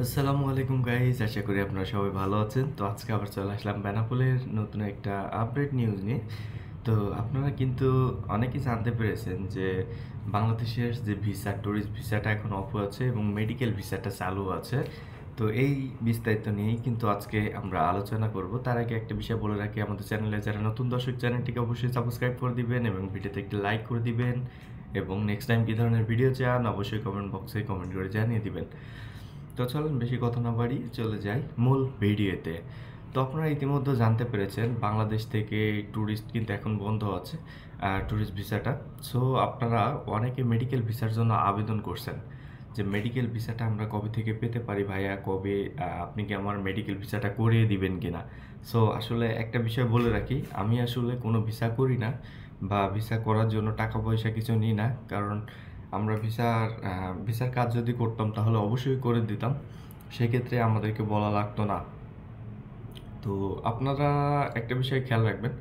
আসসালামু আলাইকুম গাইস, আশা করি আপনারা সবাই ভালো আছেন। তো আজকে আবার চলে আসলাম বেনাপোলের নতুন একটা আপডেট নিউজ নিয়ে। তো আপনারা কিন্তু অনেকেই জানতে পেরেছেন যে বাংলাদেশের যে ভিসা, ট্যুরিস্ট ভিসাটা এখন অফ আছে এবং মেডিকেল ভিসাটা চালু আছে। তো এই বিস্তারিত নিয়েই কিন্তু আজকে আমরা আলোচনা করব। তার আগে একটা বিষয় বলে রাখি, আমাদের চ্যানেলে যারা নতুন দর্শক, চ্যানেলটিকে অবশ্যই সাবস্ক্রাইব করে দিবেন এবং ভিডিওতে একটি লাইক করে দিবেন এবং নেক্সট টাইম কী ধরনের ভিডিও চান অবশ্যই কমেন্ট বক্সে কমেন্ট করে জানিয়ে দিবেন। তো চলুন বেশি কথা না বাড়ি চলে যাই মূল ভিডিওতে। তো আপনারা ইতিমধ্যে জানতে পেরেছেন বাংলাদেশ থেকে ট্যুরিস্ট কিন্তু এখন বন্ধ আছে, ট্যুরিস্ট ভিসাটা। সো আপনারা অনেকে মেডিকেল ভিসার জন্য আবেদন করছেন যে মেডিকেল ভিসাটা আমরা কবে থেকে পেতে পারি ভাইয়া, কবে আপনি কি আমার মেডিকেল ভিসাটা করিয়ে দিবেন কিনা। সো আসলে একটা বিষয় বলে রাখি, আমি আসলে কোনো ভিসা করি না বা ভিসা করার জন্য টাকা পয়সা কিছু নিই না। কারণ আমরা ভিসার কাজ যদি করতাম তাহলে অবশ্যই করে দিতাম, সেক্ষেত্রে আমাদেরকে বলা লাগতো না। তো আপনারা একটা বিষয় খেয়াল রাখবেন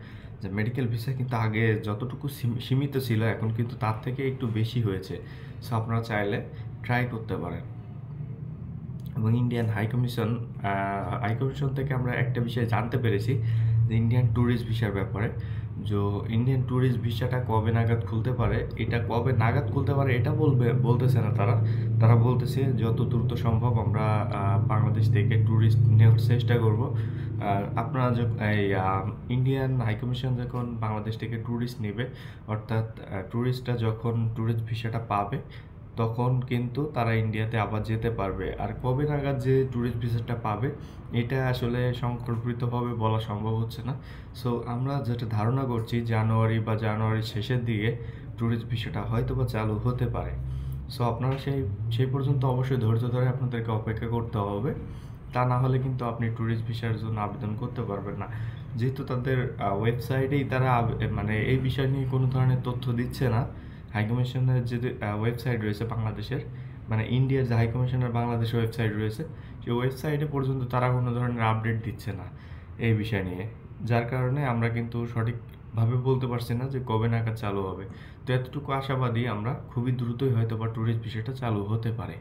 যে মেডিকেল ভিসা কিন্তু আগে যতটুকু সীমিত ছিল এখন কিন্তু তার থেকে একটু বেশি হয়েছে। সো আপনারা চাইলে ট্রাই করতে পারেন। এবং ইন্ডিয়ান হাই কমিশন থেকে আমরা একটা বিষয় জানতে পেরেছি যে ইন্ডিয়ান ট্যুরিস্ট ভিসার ব্যাপারে। ইন্ডিয়ান ট্যুরিস্ট ভিসাটা কবে নাগাদ খুলতে পারে, এটা কবে নাগাদ খুলতে পারে এটা বলতেছে না তারা। তারা বলতেছে যত দ্রুত সম্ভব আমরা বাংলাদেশ থেকে ট্যুরিস্ট নেওয়ার চেষ্টা করব। আপনারা ইন্ডিয়ান হাইকমিশন যখন বাংলাদেশ থেকে ট্যুরিস্ট নেবে, অর্থাৎ ট্যুরিস্টরা যখন ট্যুরিস্ট ভিসাটা পাবে তখন কিন্তু তারা ইন্ডিয়াতে আবার যেতে পারবে। আর কবে নাগাদ যে ট্যুরিস্ট ভিসাটা পাবে এটা আসলে সংকল্পিতভাবে বলা সম্ভব হচ্ছে না। সো আমরা যেটা ধারণা করছি জানুয়ারির শেষের দিকে ট্যুরিস্ট ভিসাটা হয়তো বা চালু হতে পারে। সো আপনারা সেই পর্যন্ত অবশ্যই ধৈর্য ধরে আপনাদেরকে অপেক্ষা করতে হবে। তা না হলে কিন্তু আপনি ট্যুরিস্ট ভিসার জন্য আবেদন করতে পারবেন না, যেহেতু তাদের ওয়েবসাইটেই তারা মানে এই বিষয় নিয়ে কোনো ধরনের তথ্য দিচ্ছে না। হাইকমিশনের যে ওয়েবসাইট রয়েছে বাংলাদেশের, মানে ইন্ডিয়ার যে হাইকমিশনের বাংলাদেশের ওয়েবসাইট রয়েছে, সেই ওয়েবসাইটে পর্যন্ত তারা কোনো ধরনের আপডেট দিচ্ছে না এই বিষয় নিয়ে। যার কারণে আমরা কিন্তু সঠিকভাবে বলতে পারছি না যে কবে নাগাদ চালু হবে। তো এতটুকু আশাবাদী আমরা, খুবই দ্রুতই হয়তো বা ট্যুরিস্ট বিষয়টা চালু হতে পারে।